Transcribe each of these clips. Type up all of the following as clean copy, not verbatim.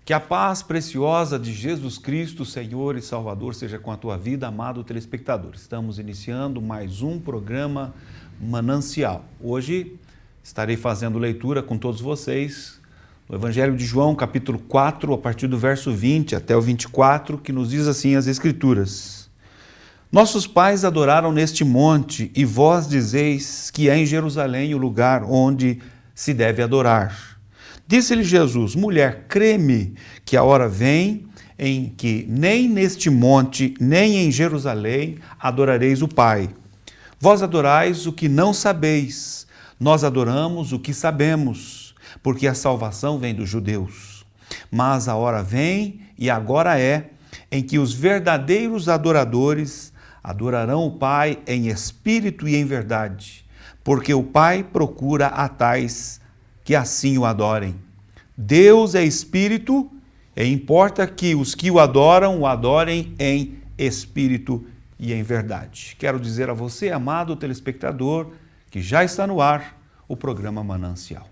Que a paz preciosa de Jesus Cristo, Senhor e Salvador, seja com a tua vida, amado telespectador. Estamos iniciando mais um programa Manancial. Hoje estarei fazendo leitura com todos vocês no Evangelho de João, capítulo 4, a partir do verso 20 até o 24, que nos diz assim as Escrituras. Nossos pais adoraram neste monte, e vós dizeis que é em Jerusalém o lugar onde se deve adorar. Disse-lhe Jesus: mulher, crê-me que a hora vem em que nem neste monte, nem em Jerusalém adorareis o Pai. Vós adorais o que não sabeis, nós adoramos o que sabemos, porque a salvação vem dos judeus. Mas a hora vem, e agora é, em que os verdadeiros adoradores adorarão o Pai em espírito e em verdade, porque o Pai procura a tais que assim o adorem. Deus é espírito e importa que os que o adorem em espírito e em verdade. Quero dizer a você, amado telespectador, que já está no ar o programa Manancial.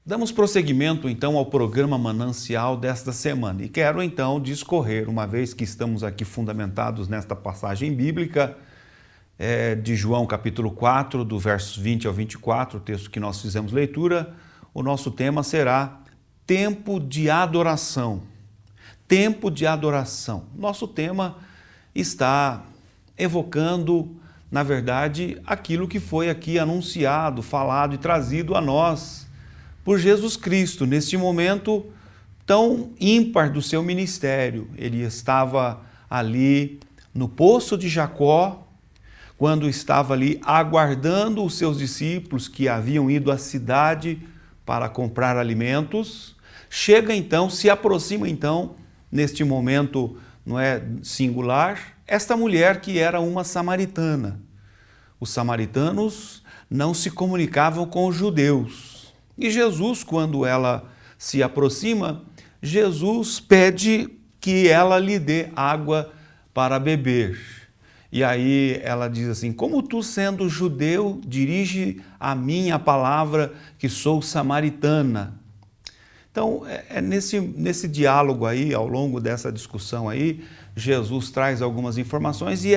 Damos prosseguimento, então, ao programa Manancial desta semana. E quero, então, discorrer, uma vez que estamos aqui fundamentados nesta passagem bíblica de João, capítulo 4, do versos 20 ao 24, o texto que nós fizemos leitura, o nosso tema será Tempo de Adoração. Tempo de Adoração. Nosso tema está evocando, na verdade, aquilo que foi aqui anunciado, falado e trazido a nós por Jesus Cristo, neste momento tão ímpar do seu ministério. Ele estava ali no poço de Jacó, quando estava ali aguardando os seus discípulos que haviam ido à cidade para comprar alimentos. Chega então, se aproxima então, neste momento não é singular, esta mulher que era uma samaritana. Os samaritanos não se comunicavam com os judeus. E Jesus, quando ela se aproxima, Jesus pede que ela lhe dê água para beber. E aí ela diz assim: como tu, sendo judeu, dirige a mim a palavra que sou samaritana? Então, nesse diálogo aí, ao longo dessa discussão aí, Jesus traz algumas informações e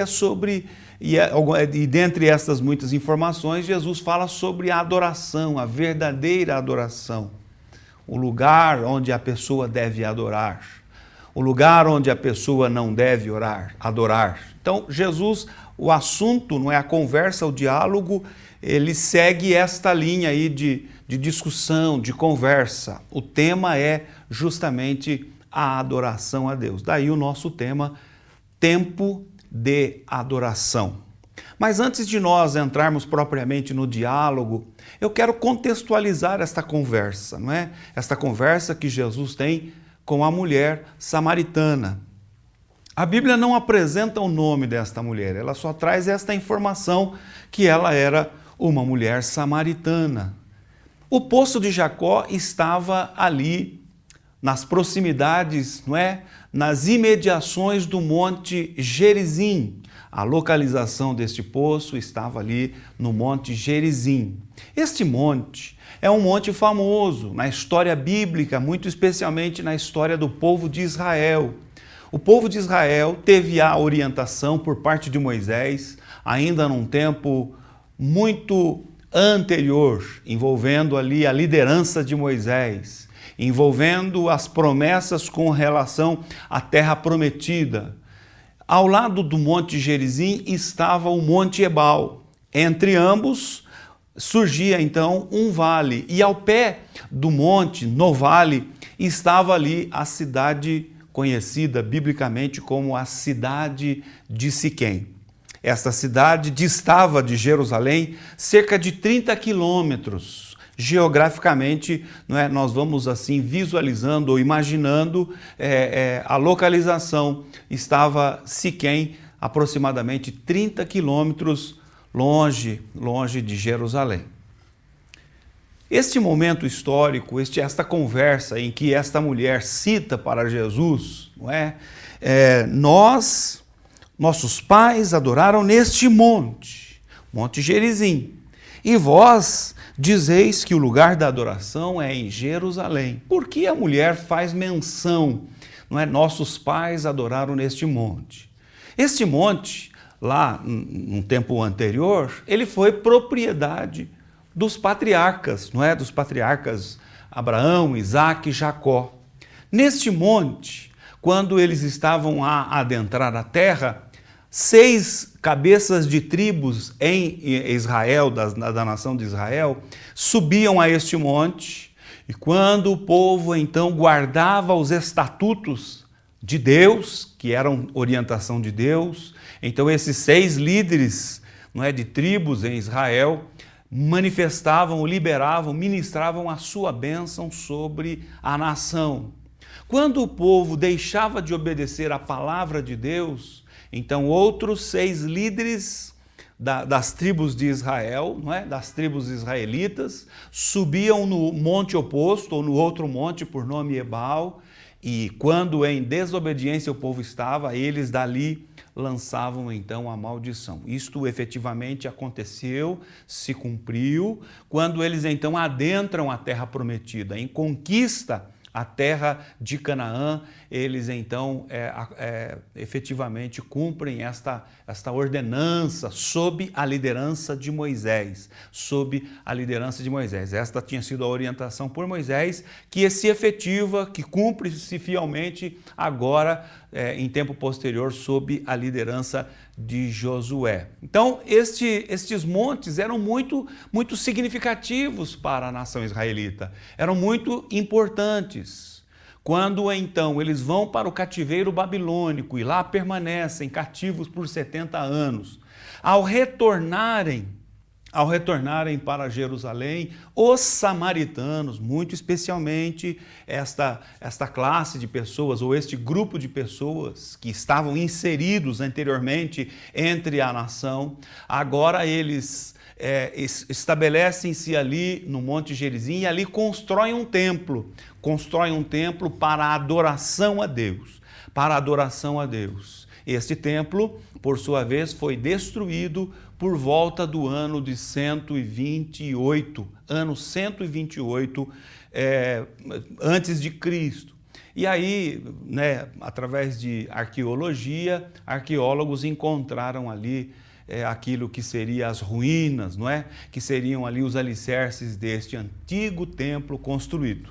dentre estas muitas informações, Jesus fala sobre a adoração, a verdadeira adoração. O lugar onde a pessoa deve adorar, o lugar onde a pessoa não deve adorar. Então, Jesus, o assunto, não é a conversa, o diálogo, ele segue esta linha aí de discussão, de conversa. O tema é justamente a adoração a Deus. Daí o nosso tema, tempo de adoração. Mas antes de nós entrarmos propriamente no diálogo, eu quero contextualizar esta conversa, não é? Esta conversa que Jesus tem com a mulher samaritana. A Bíblia não apresenta o nome desta mulher, ela só traz esta informação que ela era uma mulher samaritana. O poço de Jacó estava ali nas proximidades, não é? Nas imediações do Monte Gerizim. A localização deste poço estava ali no Monte Gerizim. Este monte é um monte famoso na história bíblica, muito especialmente na história do povo de Israel. O povo de Israel teve a orientação por parte de Moisés, ainda num tempo muito anterior, envolvendo ali a liderança de Moisés, envolvendo as promessas com relação à terra prometida. Ao lado do Monte Gerizim estava o Monte Ebal. Entre ambos surgia então um vale, e ao pé do monte, no vale, estava ali a cidade conhecida biblicamente como a cidade de Siquém. Esta cidade distava de Jerusalém cerca de 30 quilômetros. Geograficamente, não é? Nós vamos assim visualizando ou imaginando a localização. Estava Siquém aproximadamente 30 quilômetros longe de Jerusalém. Este momento histórico, esta conversa em que esta mulher cita para Jesus, não é? Nossos pais adoraram neste monte, Monte Gerizim, e vós dizeis que o lugar da adoração é em Jerusalém. Por que a mulher faz menção, não é? Nossos pais adoraram neste monte. Este monte, lá num tempo anterior, ele foi propriedade dos patriarcas, não é? Dos patriarcas Abraão, Isaque e Jacó. Neste monte, quando eles estavam a adentrar a terra, 6 cabeças de tribos em Israel, da nação de Israel, subiam a este monte, e quando o povo então guardava os estatutos de Deus, que eram orientação de Deus, então esses 6 líderes, não é, de tribos em Israel, manifestavam, liberavam, ministravam a sua bênção sobre a nação. Quando o povo deixava de obedecer à palavra de Deus, então outros 6 líderes das tribos de Israel, não é? Das tribos israelitas, subiam no monte oposto, ou no outro monte por nome Ebal, e quando em desobediência o povo estava, eles dali lançavam então a maldição. Isto efetivamente aconteceu, se cumpriu, quando eles então adentram a terra prometida, em conquista a terra de Canaã, eles então efetivamente cumprem esta ordenança sob a liderança de Moisés, sob a liderança de Moisés. Esta tinha sido a orientação por Moisés, que se efetiva, que cumpre-se fielmente agora, em tempo posterior, sob a liderança de Josué. Então, estes montes eram muito significativos para a nação israelita, eram muito importantes. Quando então eles vão para o cativeiro babilônico e lá permanecem cativos por 70 anos, ao retornarem para Jerusalém, os samaritanos, muito especialmente esta classe de pessoas, ou este grupo de pessoas que estavam inseridos anteriormente entre a nação, agora eles estabelecem-se ali no Monte Gerizim e ali constroem um templo para a adoração a Deus, Este templo, por sua vez, foi destruído por volta do ano de 128, antes de Cristo. E aí, né, através de arqueologia, arqueólogos encontraram ali aquilo que seriam as ruínas, não é? Que seriam ali os alicerces deste antigo templo construído.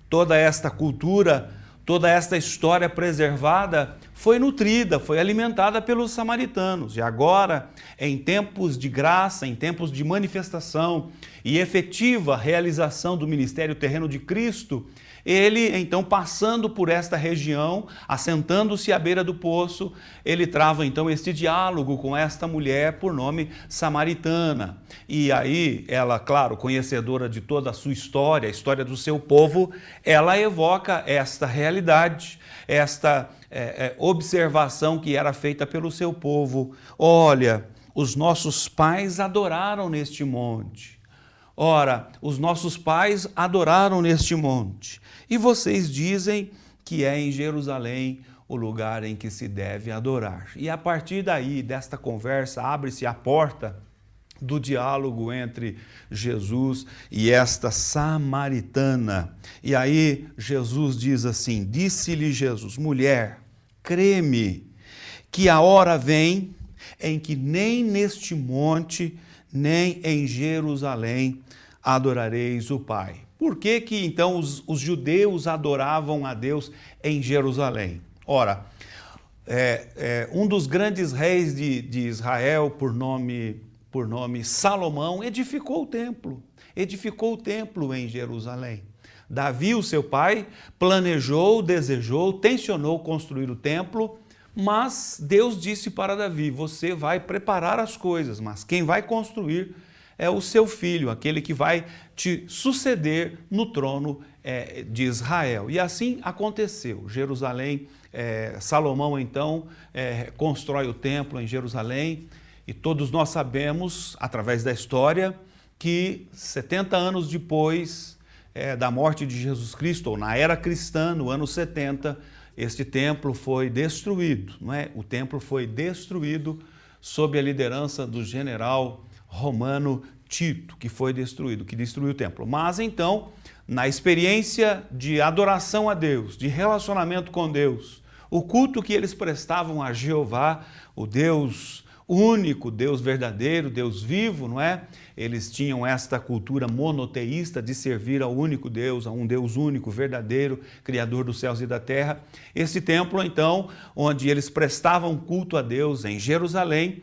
Toda esta cultura, toda esta história preservada foi nutrida, foi alimentada pelos samaritanos. E agora, em tempos de graça, em tempos de manifestação e efetiva realização do ministério terreno de Cristo, ele, então, passando por esta região, assentando-se à beira do poço, ele trava, então, este diálogo com esta mulher por nome samaritana. E aí, ela, claro, conhecedora de toda a sua história, a história do seu povo, ela evoca esta realidade, esta observação que era feita pelo seu povo. Olha, os nossos pais adoraram neste monte. Ora, os nossos pais adoraram neste monte. E vocês dizem que é em Jerusalém o lugar em que se deve adorar. E a partir daí, desta conversa, abre-se a porta do diálogo entre Jesus e esta samaritana. E aí Jesus diz assim, disse-lhe Jesus, mulher, crê-me que a hora vem em que nem neste monte, nem em Jerusalém adorareis o Pai. Por que que então os judeus adoravam a Deus em Jerusalém? Ora, um dos grandes reis de Israel, por nome Salomão, edificou o templo em Jerusalém. Davi, o seu pai, planejou, desejou, tensionou construir o templo, mas Deus disse para Davi, você vai preparar as coisas, mas quem vai construir é o seu filho, aquele que vai te suceder no trono de Israel. E assim aconteceu. Jerusalém, Salomão então constrói o templo em Jerusalém, e todos nós sabemos, através da história, que 70 anos depois da morte de Jesus Cristo, ou na era cristã, no ano 70, este templo foi destruído, não é? O templo foi destruído sob a liderança do general romano Tito, que destruiu o templo. Mas então, na experiência de adoração a Deus, de relacionamento com Deus, o culto que eles prestavam a Jeová, o Deus único, Deus verdadeiro, Deus vivo, não é? Eles tinham esta cultura monoteísta de servir ao único Deus, a um Deus único, verdadeiro, Criador dos céus e da terra. Esse templo, então, onde eles prestavam culto a Deus em Jerusalém,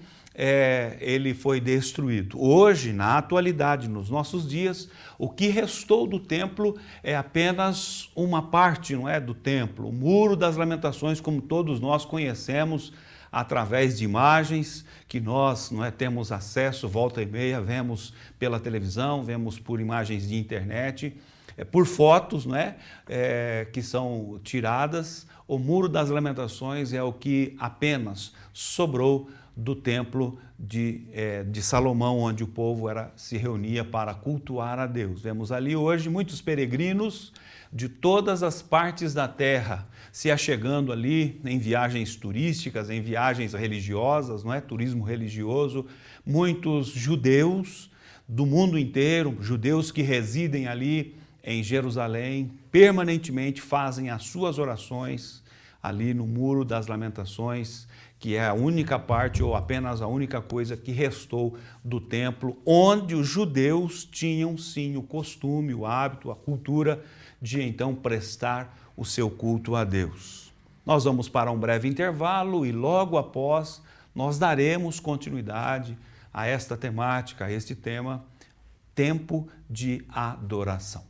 ele foi destruído. Hoje, na atualidade, nos nossos dias, o que restou do templo é apenas uma parte, não é, do templo, o Muro das Lamentações, como todos nós conhecemos, através de imagens que nós temos acesso, volta e meia, vemos pela televisão, vemos por imagens de internet, por fotos que são tiradas. O Muro das Lamentações é o que apenas sobrou do templo de Salomão, onde o povo se reunia para cultuar a Deus. Vemos ali hoje muitos peregrinos de todas as partes da terra se achegando ali em viagens turísticas, em viagens religiosas, turismo religioso, muitos judeus do mundo inteiro, judeus que residem ali em Jerusalém, permanentemente fazem as suas orações ali no Muro das Lamentações, que é a única parte ou apenas a única coisa que restou do templo, onde os judeus tinham sim o costume, o hábito, a cultura de então prestar o seu culto a Deus. Nós vamos para um breve intervalo e logo após nós daremos continuidade a esta temática, a este tema, tempo de adoração.